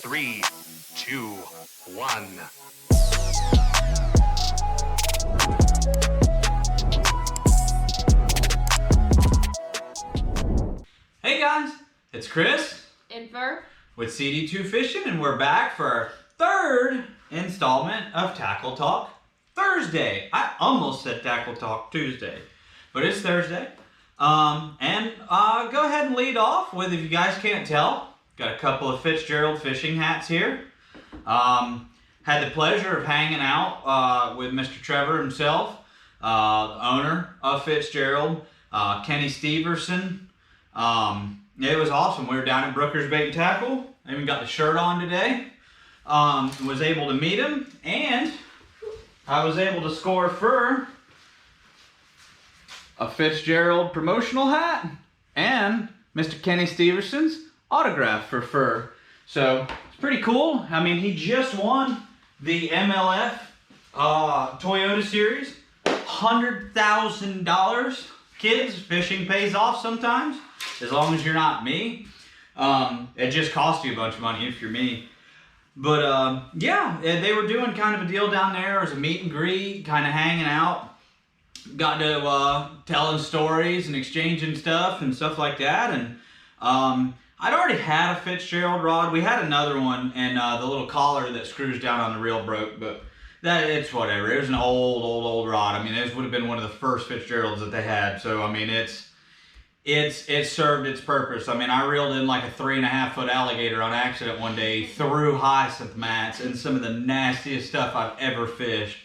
3, 2, 1. Hey guys, it's Chris and Fur with CD2 Fishing, and we're back for our third installment of Tackle Talk Thursday. I almost said Tackle Talk Tuesday, but it's Thursday. Go ahead and lead off with, if you guys can't tell, got a couple of Fitzgerald fishing hats here. Had the pleasure of hanging out with Mr. Trevor himself, the owner of Fitzgerald, Kenny Steverson. It was awesome. We were down at Brooker's Bait and Tackle. I even got the shirt on today. Was able to meet him, and I was able to score Fur a Fitzgerald promotional hat and Mr. Kenny Steverson's autograph for Fur. So it's pretty cool. I mean, he just won the MLF Toyota Series. $100,000. Kids, fishing pays off sometimes, as long as you're not me. It just costs you a bunch of money if you're me. But yeah, they were doing kind of a deal down there. It was a meet and greet, kind of hanging out. Got to telling stories and exchanging stuff and stuff like that. And I'd already had a Fitzgerald rod. We had another one, and the little collar that screws down on the reel broke, but it's whatever. It was an old rod. I mean, this would have been one of the first Fitzgeralds that they had. So I mean, it served its purpose. I mean, I reeled in like a 3.5-foot alligator on accident one day through hyacinth mats and some of the nastiest stuff I've ever fished.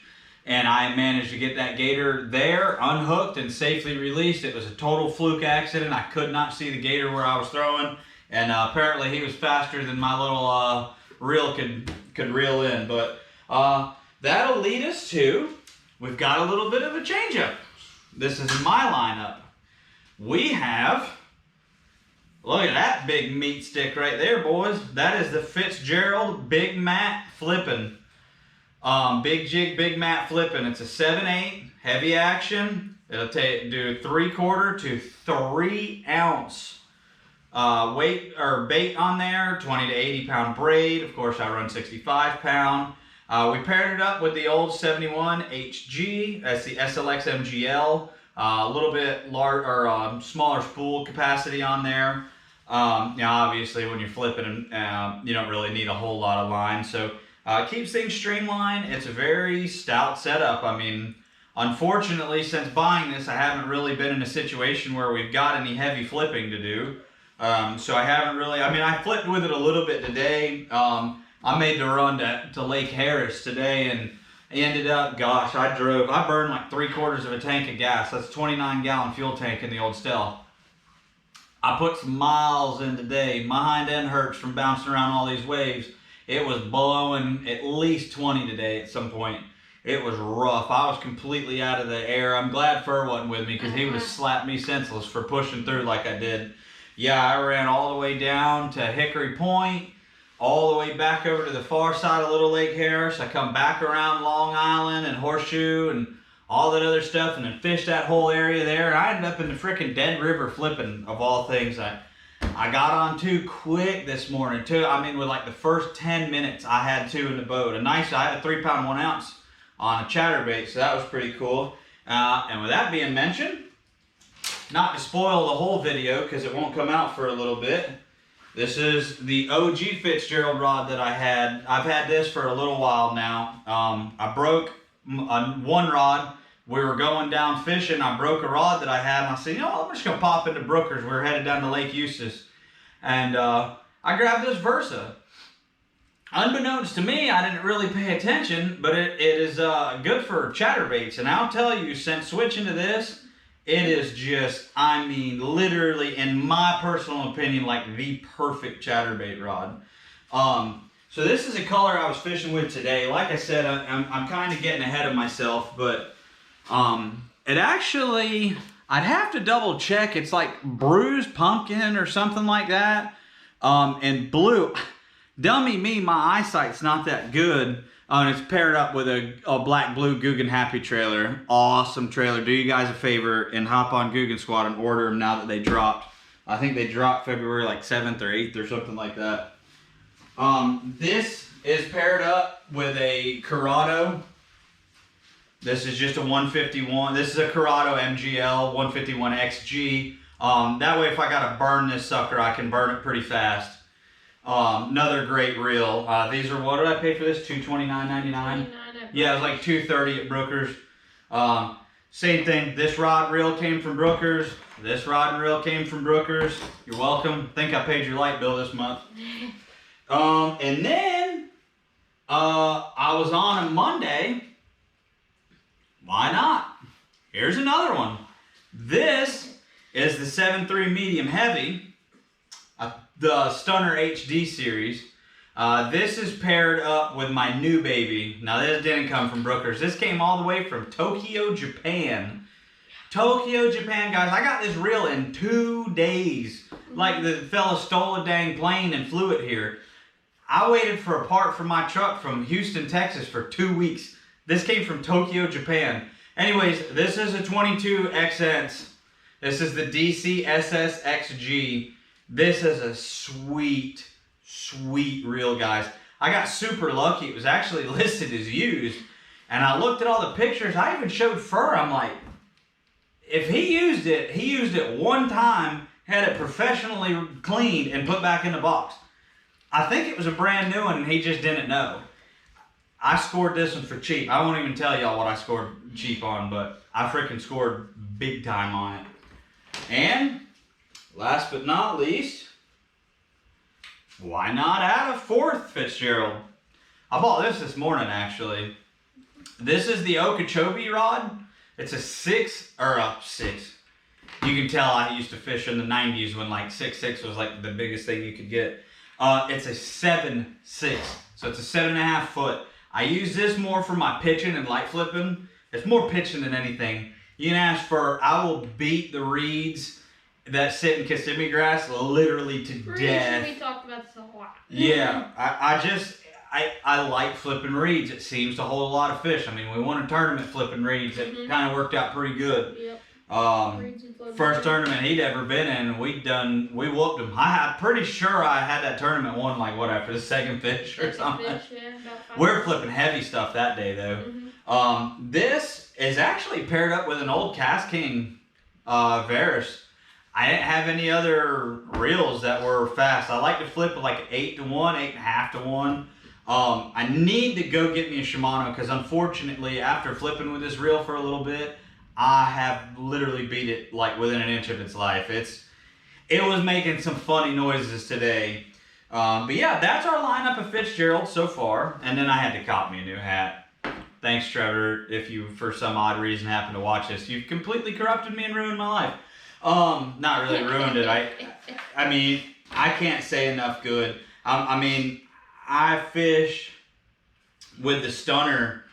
And I managed to get that gator there, unhooked and safely released. It was a total fluke accident. I could not see the gator where I was throwing, and apparently he was faster than my little reel could reel in. But that'll lead us to, we've got a little bit of a change-up. This is my lineup. We have, look at that big meat stick right there, boys. That is the Fitzgerald Big Mat Flippin'. Big jig, big mat flipping. It's a 7/8 heavy action. It'll do 3/4 to 3 ounce weight or bait on there. 20 to 80 pound braid. Of course, I run 65 pound. We paired it up with the old 71 HG. That's the SLX MGL. A little bit large or smaller spool capacity on there. Now, obviously, when you're flipping, you don't really need a whole lot of line. So. Keeps things streamlined. It's a very stout setup. I mean, unfortunately, since buying this, I haven't really been in a situation where we've got any heavy flipping to do. So I haven't really, I mean, I flipped with it a little bit today. I made the run to Lake Harris today, and ended up, gosh, I burned like 3/4 of a tank of gas. That's a 29-gallon fuel tank in the old Stealth. I put some miles in today. My hind end hurts from bouncing around all these waves. It was blowing at least 20 today at some point. It was rough. I was completely out of the air. I'm glad Fur wasn't with me, because he would have slapped me senseless for pushing through like I did. Yeah, I ran all the way down to Hickory Point, all the way back over to the far side of Little Lake Harris. I come back around Long Island and Horseshoe and all that other stuff, and then fished that whole area there. I ended up in the frickin' Dead River flipping, of all things. I got on 2 quick this morning too. I mean, with like the first 10 minutes, I had 2 in the boat. I had a 3-pound 1 ounce on a chatterbait, so that was pretty cool. And with that being mentioned, not to spoil the whole video because it won't come out for a little bit, this is the OG Fitzgerald rod that I had. I've had this for a little while now. I broke one rod. We were going down fishing. I broke a rod that I had, and I said, you know, I'm just gonna pop into Brooker's. We were headed down to Lake Eustis, and I grabbed this Versa. Unbeknownst to me, I didn't really pay attention, but it is good for chatterbaits. And I'll tell you, since switching to this, it is just, I mean, literally, in my personal opinion, like the perfect chatterbait rod. So this is a color I was fishing with today. Like I said, I'm kind of getting ahead of myself, but it actually, I'd have to double check. It's like bruised pumpkin or something like that. And blue. Dummy me, my eyesight's not that good. And it's paired up with a black blue Guggen Happy trailer. Awesome trailer. Do you guys a favor and hop on Guggen Squad and order them now that they dropped. I think they dropped February like 7th or 8th or something like that. This is paired up with a Corrado. This is just a 151. This is a Corrado MGL 151 XG. That way if I gotta burn this sucker, I can burn it pretty fast. Another great reel. These are, what did I pay for this? $229.99? Yeah, it was like $230 at Brooker's. Same thing, this rod reel came from Brooker's. This rod and reel came from Brooker's. You're welcome. Think I paid your light bill this month. And then, I was on a Monday. Why not? Here's another one. This is the 7.3 medium heavy, the Stunner HD series. This is paired up with my new baby. Now this didn't come from Brooker's. This came all the way from Tokyo, Japan. Tokyo, Japan, guys. I got this reel in 2 days. Like the fella stole a dang plane and flew it here. I waited for a part for my truck from Houston, Texas for 2 weeks. This came from Tokyo, Japan. Anyways, this is a 22 XS. This is the DC SS XG. This is a sweet, sweet reel, guys. I got super lucky. It was actually listed as used. And I looked at all the pictures. I even showed Fur. I'm like, if he used it one time, had it professionally cleaned and put back in the box. I think it was a brand new one and he just didn't know. I scored this one for cheap. I won't even tell y'all what I scored cheap on, but I freaking scored big time on it. And last but not least, why not add a fourth Fitzgerald? I bought this morning actually. This is the Okeechobee rod. It's a 6. You can tell I used to fish in the 90s when like 6.6 was like the biggest thing you could get. It's a 7.6, so it's a 7.5 foot. I use this more for my pitching and light flipping. It's more pitching than anything. You can ask for, I will beat the reeds that sit in Kissimmee grass literally to death. We talked about this a lot. Yeah, I like flipping reeds. It seems to hold a lot of fish. I mean, we won a tournament flipping reeds. It kind of worked out pretty good. Yep. First tournament he'd ever been in, we whooped him. I'm pretty sure I had that tournament won like what, after the second fish or something. We're flipping heavy stuff that day though. This is actually paired up with an old Cast King Varus. I didn't have any other reels that were fast. I like to flip with like 8 to 1, 8.5 to 1. I need to go get me a Shimano because unfortunately after flipping with this reel for a little bit, I have literally beat it like within an inch of its life. It was making some funny noises today. But yeah, that's our lineup of Fitzgerald so far. And then I had to cop me a new hat. Thanks, Trevor. If you, for some odd reason, happen to watch this, you've completely corrupted me and ruined my life. Not really ruined it. I mean, I can't say enough good. I mean, I fish with the Stunner.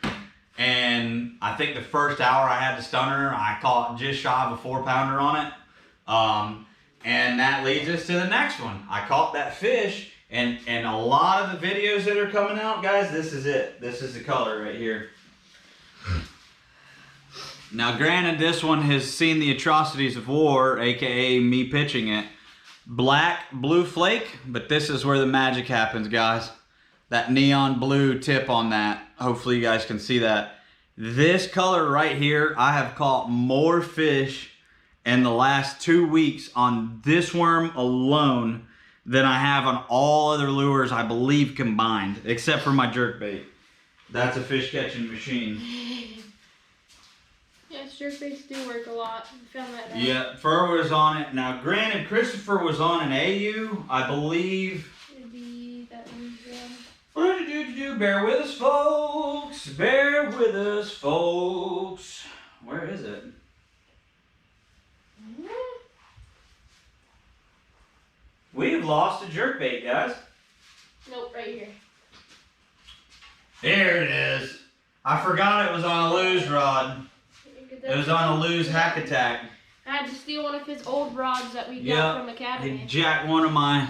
And I think the first hour I had the Stunner, I caught just shy of a 4-pounder on it. And that leads us to the next one. I caught that fish, and a lot of the videos that are coming out, guys, this is it. This is the color right here. Now, granted, this one has seen the atrocities of war, aka me pitching it. Black, blue flake, but this is where the magic happens, guys. That neon blue tip on that. Hopefully you guys can see that. This color right here, I have caught more fish in the last 2 weeks on this worm alone than I have on all other lures, I believe, combined, except for my jerkbait. That's a fish catching machine. Yes, jerkbaits do work a lot. I found that out. Yeah, Fur was on it. Now, granted, Christopher was on an AU, I believe. It'd be that one. Bear with us, folks. Bear with us, folks. Where is it? We've lost a jerkbait, guys. Nope, right here. There it is. I forgot it was on a Lew's rod. It was on a Lew's Hack Attack. I had to steal one of his old rods that we got from Academy. He jacked one of my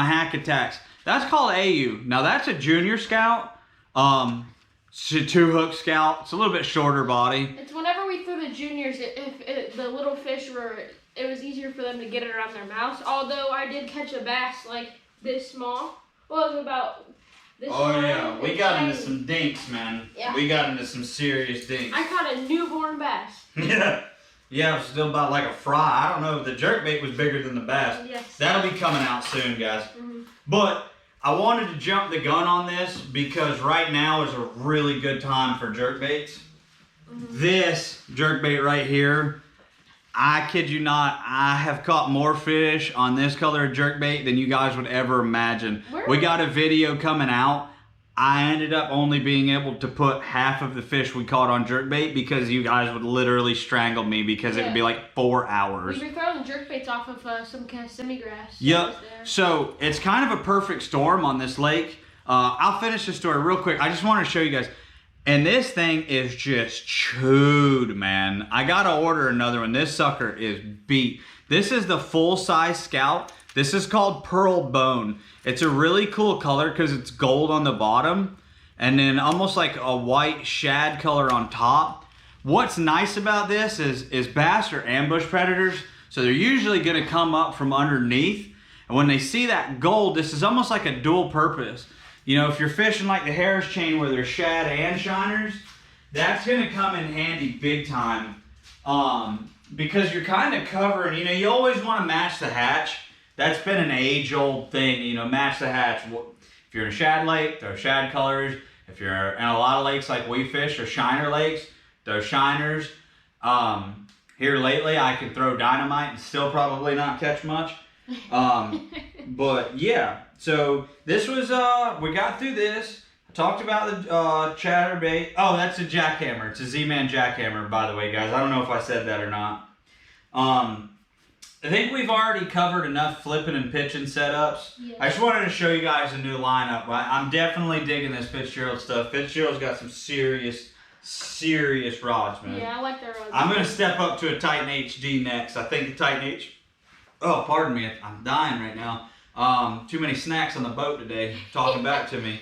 Hack Attacks. That's called AU. Now that's a junior scout. It's a 2-hook scout. It's a little bit shorter body. It's whenever we threw the juniors, if the little fish were, it was easier for them to get it around their mouths. Although I did catch a bass like this small Well, it was about this Oh time, yeah, we it's got into shiny. some dinks, man. Yeah. We got into some serious dinks. I caught a newborn bass. Yeah. Yeah, it was still about like a fry. I don't know if the jerkbait was bigger than the bass. Yes. That'll be coming out soon, guys. Mm-hmm. But I wanted to jump the gun on this because right now is a really good time for jerkbaits. Mm-hmm. This jerkbait right here, I kid you not, I have caught more fish on this color of jerkbait than you guys would ever imagine. We got a video coming out. I ended up only being able to put half of the fish we caught on jerkbait because you guys would literally strangle me because it would be like 4 hours. We were throwing jerkbaits off of some kind of semi-grass. Yep. So it's kind of a perfect storm on this lake. I'll finish the story real quick. I just want to show you guys. And this thing is just chewed, man. I got to order another one. This sucker is beat. This is the full-size Scout. This is called Pearl Bone. It's a really cool color because it's gold on the bottom and then almost like a white shad color on top. What's nice about this is bass are ambush predators, so they're usually going to come up from underneath. And when they see that gold, this is almost like a dual purpose. You know, if you're fishing like the Harris chain where there's shad and shiners, that's going to come in handy big time because you're kind of covering, you know, you always want to match the hatch. That's been an age-old thing, you know, match the hatch. If you're in a shad lake, throw shad colors. If you're in a lot of lakes like we fish or shiner lakes, throw shiners. Here lately, I could throw dynamite and still probably not catch much. But yeah, so this was, we got through this. I talked about the chatterbait. Oh, that's a jackhammer. It's a Z-Man jackhammer, by the way, guys. I don't know if I said that or not. I think we've already covered enough flipping and pitching setups. Yeah. I just wanted to show you guys a new lineup. I'm definitely digging this Fitzgerald stuff. Fitzgerald's got some serious rods, man. Yeah, I like their rods. I'm going to step up to a Titan HD next. I think the Titan H... Oh, pardon me. I'm dying right now. Too many snacks on the boat today talking back to me.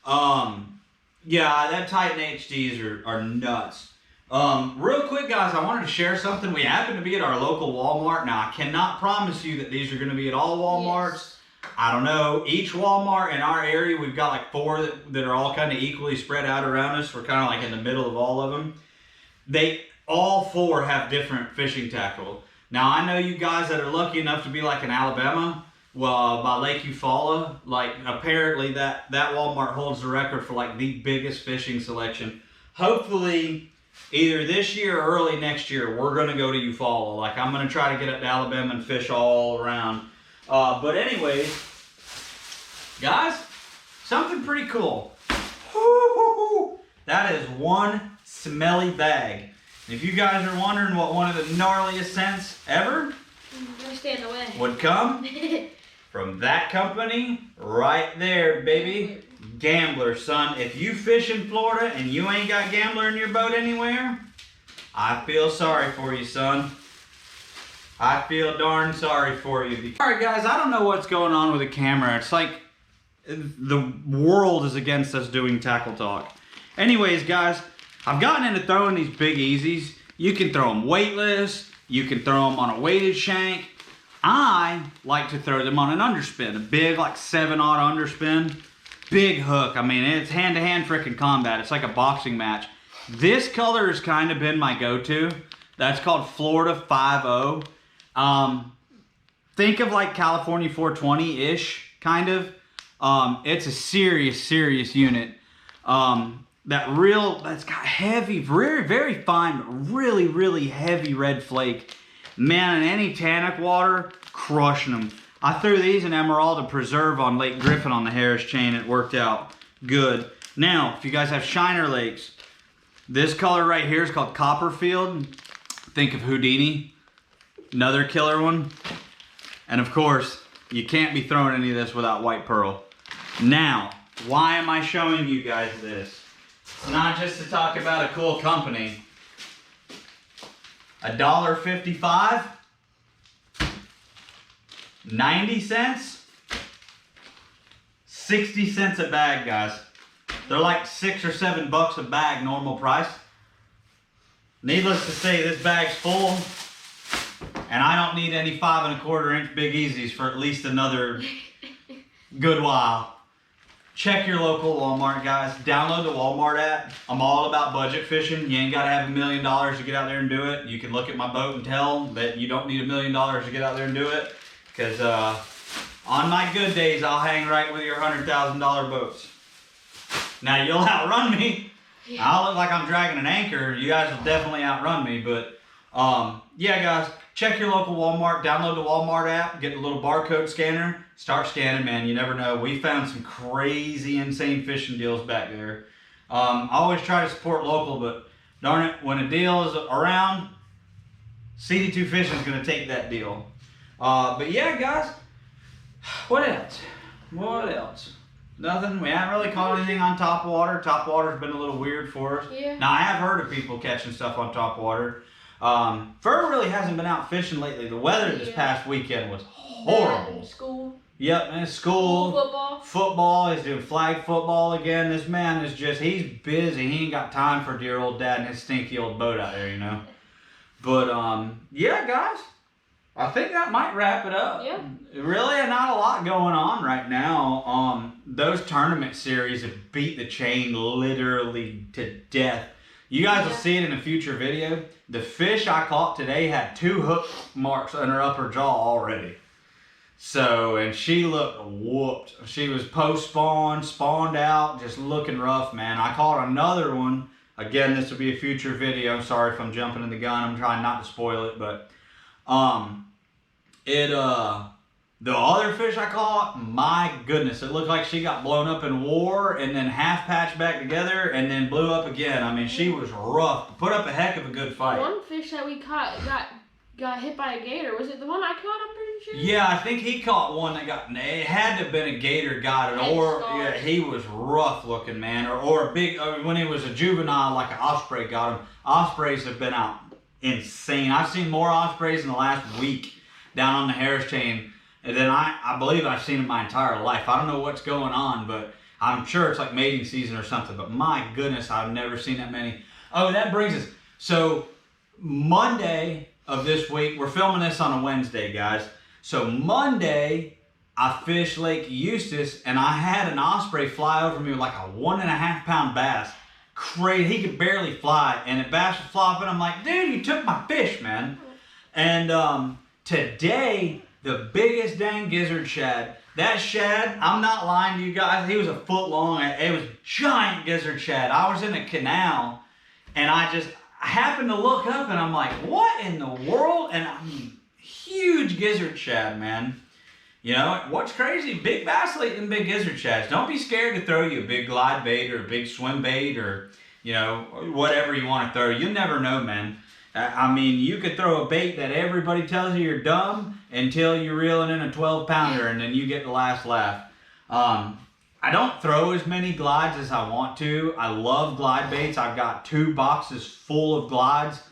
Yeah, that Titan HDs are nuts. Real quick, guys, I wanted to share something. We happen to be at our local Walmart. Now, I cannot promise you that these are going to be at all Walmarts. Yes. I don't know. Each Walmart in our area, we've got like 4 that are all kind of equally spread out around us. We're kind of like in the middle of all of them. They all 4 have different fishing tackle. Now, I know you guys that are lucky enough to be like in Alabama, well, by Lake Eufaula, like apparently that Walmart holds the record for like the biggest fishing selection. Hopefully, either this year or early next year, we're going to go to Eufaula. Like, I'm going to try to get up to Alabama and fish all around. But anyways, guys, something pretty cool. That is one smelly bag. If you guys are wondering what one of the gnarliest scents ever would come from that company right there, baby. Gambler, son. If you fish in Florida and you ain't got Gambler in your boat anywhere, I feel sorry for you, son. I feel darn sorry for you. Alright guys, I don't know what's going on with the camera. It's like the world is against us doing tackle talk. Anyways, guys, I've gotten into throwing these Big Easies. You can throw them weightless. You can throw them on a weighted shank. I like to throw them on an underspin. A big like 7/0 underspin. Big hook. I mean, it's hand-to-hand freaking combat. It's like a boxing match. This color has kind of been my go-to. That's called Florida 5-0. Think of like California 420-ish, kind of. It's a serious unit. That's got heavy, very, very fine, but really, really heavy red flake. Man, in any tannic water, crushing them. I threw these in Emerald Preserve on Lake Griffin on the Harris chain. It worked out good. Now, if you guys have shiner lakes, this color right here is called Copperfield. Think of Houdini. Another killer one. And of course, you can't be throwing any of this without white pearl. Now, why am I showing you guys this? It's not just to talk about a cool company. $1.55, 90 cents, 60 cents a bag, guys. They're like $6 or $7 a bag, normal price. Needless to say, this bag's full, and I don't need any 5 1/4 inch Big Easies for at least another good while. check your local Walmart, guys. Download the Walmart app. I'm all about budget fishing. You ain't got to have $1 million to get out there and do it. You can look at my boat and tell that you don't need $1 million to get out there and do it. Because on my good days, I'll hang right with your $100,000 boats. Now, you'll outrun me. Yeah. I'll look like I'm dragging an anchor. You guys will definitely outrun me. But yeah, guys, check your local Walmart. Download the Walmart app. Get the little barcode scanner. Start scanning, man. You never know. We found some crazy, insane fishing deals back there. I always try to support local, but darn it, when a deal is around, CD2 Fishing is going to take that deal. But yeah, guys, what else? What else? Nothing. We haven't really caught anything on top water. Top water's been a little weird for us. Yeah. Now, I have heard of people catching stuff on top water. Fur really hasn't been out fishing lately. The weather this past weekend was horrible. School. Yep, man, school. Football. Football. He's doing flag football again. This man is just, he's busy. He ain't got time for dear old dad and his stinky old boat out there, you know. But, yeah, guys. I think that might wrap it up. Yeah. Really not a lot going on right now. Those tournament series have beat the chain literally to death. You guys will see it in a future video. The fish I caught today had 2 hook marks on her upper jaw already. So, and she looked whooped. She was post-spawn, spawned out, just looking rough, man. I caught another one. Again, this will be a future video. I'm sorry if I'm jumping in the gun. I'm trying not to spoil it, but the other fish I caught, my goodness, it looked like she got blown up in war and then half patched back together and then blew up again. I mean, she was rough. Put up a heck of a good fight. One fish that we caught got hit by a gator. Was it the one I caught, I'm pretty sure? Yeah, I think he caught one that got, it had to have been a gator got it, or yeah, he was rough looking, man, or a big, when he was a juvenile, like an osprey got him. Ospreys have been out insane. I've seen more ospreys in the last week down on the Harris chain than I believe I've seen in my entire life. I don't know what's going on, but I'm sure it's like mating season or something, but my goodness, I've never seen that many. Oh, that brings us, so Monday of this week, we're filming this on a Wednesday, guys. So Monday, I fished Lake Eustis, and I had an osprey fly over me with like a 1.5 pound bass. Crazy, he could barely fly, and the bass was flopping. I'm like, dude, you took my fish, man. And today, the biggest dang gizzard shad. That shad, I'm not lying to you guys, he was a foot long. It was giant gizzard shad. I was in a canal, and I happened to look up, and I'm like, what in the world? And I mean, huge gizzard shad, man. You know, what's crazy? Big bass eating big gizzard shads. Don't be scared to throw you a big glide bait or a big swim bait or, you know, whatever you want to throw. You never know, man. I mean, you could throw a bait that everybody tells you you're dumb until you're reeling in a 12-pounder, and then you get the last laugh. I don't throw as many glides as I want to. I love glide baits. I've got 2 boxes full of glides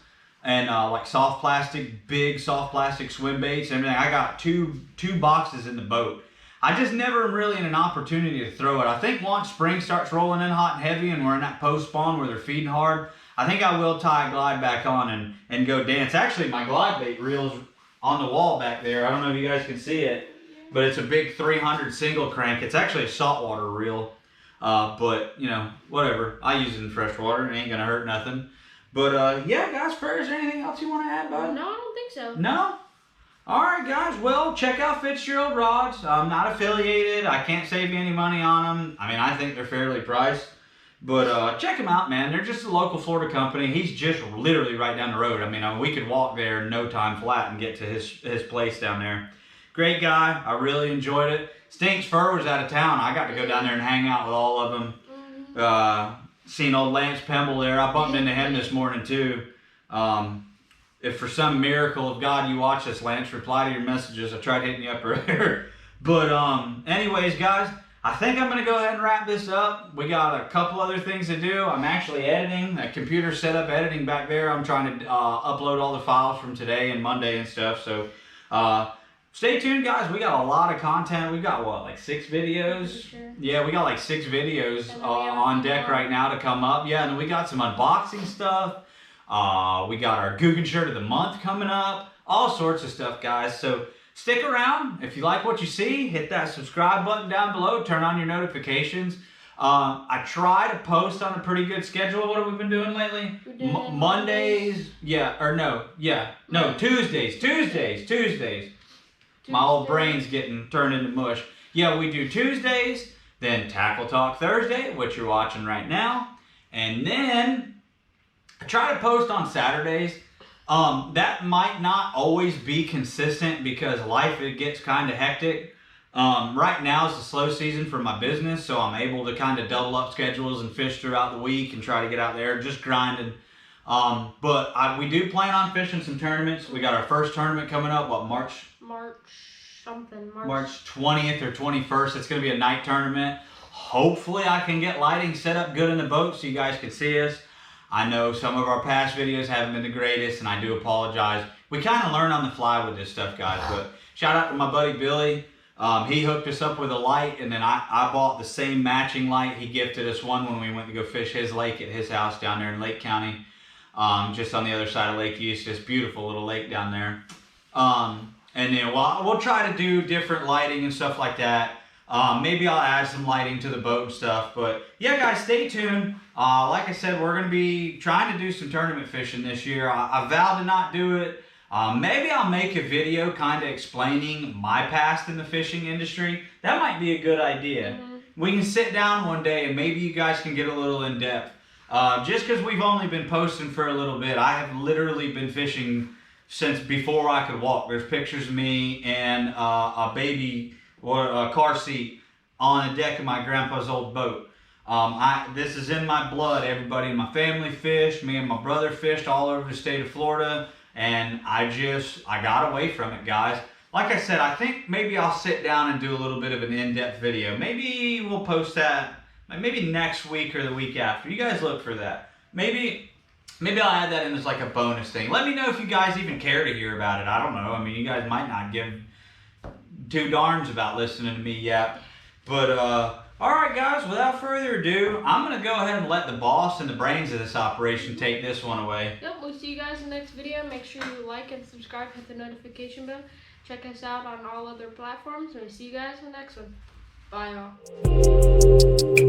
and like soft plastic, big soft plastic swim baits and everything. I got two boxes in the boat. I just never am really in an opportunity to throw it. I think once spring starts rolling in hot and heavy and we're in that post spawn where they're feeding hard, I think I will tie a glide back on and go dance. Actually, my glide bait reel's on the wall back there. I don't know if you guys can see it, but it's a big 300 single crank. It's actually a saltwater reel, but you know, whatever. I use it in freshwater. It ain't gonna hurt nothing. But yeah, guys, Fer, is there anything else you want to add, bud? No, I don't think so. No? All right, guys. Well, check out Fitzgerald Rods. I'm not affiliated. I can't save you any money on them. I mean, I think they're fairly priced. But check them out, man. They're just a local Florida company. He's just literally right down the road. I mean, we could walk there in no time flat and get to his place down there. Great guy. I really enjoyed it. Stinks Fur was out of town. I got to go down there and hang out with all of them. Seen old Lance Pemble there. I bumped into him this morning too. If for some miracle of God you watch this, Lance, reply to your messages. I tried hitting you up earlier. But anyways, guys, I think I'm going to go ahead and wrap this up. We got a couple other things to do. I'm actually editing. That computer set up editing back there. I'm trying to upload all the files from today and Monday and stuff. So stay tuned, guys. We got a lot of content. We've got, what, like 6 videos? Sure. Yeah, we got like 6 videos on deck right now to come up. Yeah, and then we got some unboxing stuff. We got our Guggen Shirt of the Month coming up. All sorts of stuff, guys. So stick around. If you like what you see, hit that subscribe button down below. Turn on your notifications. I try to post on a pretty good schedule. What have we been doing lately? Mondays. Tuesdays. My old brain's getting turned into mush. Yeah, we do Tuesdays, then Tackle Talk Thursday, which you're watching right now. And then I try to post on Saturdays. That might not always be consistent because life, it gets kind of hectic. Right now is the slow season for my business, so I'm able to kind of double up schedules and fish throughout the week and try to get out there just grinding. But we do plan on fishing some tournaments. We got our first tournament coming up, what, March 20th or 21st. It's going to be a night tournament. Hopefully I can get lighting set up good in the boat so you guys can see us. I know some of our past videos haven't been the greatest, and I do apologize. We kind of learn on the fly with this stuff, guys. But shout out to my buddy Billy. He hooked us up with a light, and then I bought the same matching light. He gifted us one when we went to go fish his lake at his house down there in Lake County, just on the other side of Lake Eustis. Beautiful little lake down there. And then we'll try to do different lighting and stuff like that. Maybe I'll add some lighting to the boat and stuff. But yeah, guys, stay tuned. Like I said, we're going to be trying to do some tournament fishing this year. I vowed to not do it. Maybe I'll make a video kind of explaining my past in the fishing industry. That might be a good idea. We can sit down one day and maybe you guys can get a little in depth. Just because we've only been posting for a little bit, I have literally been fishing since before I could walk. There's pictures of me and a baby or a car seat on the deck of my grandpa's old boat. This is in my blood. Everybody in my family fished. Me and my brother fished all over the state of Florida. And I got away from it, guys. Like I said, I think maybe I'll sit down and do a little bit of an in-depth video. Maybe we'll post that maybe next week or the week after. You guys look for that. Maybe I'll add that in as like a bonus thing. Let me know if you guys even care to hear about it. I don't know. I mean, you guys might not give two darns about listening to me yet. But, all right, guys, without further ado, I'm going to go ahead and let the boss and the brains of this operation take this one away. Yep, we'll see you guys in the next video. Make sure you like and subscribe, hit the notification bell. Check us out on all other platforms, and we'll see you guys in the next one. Bye, y'all.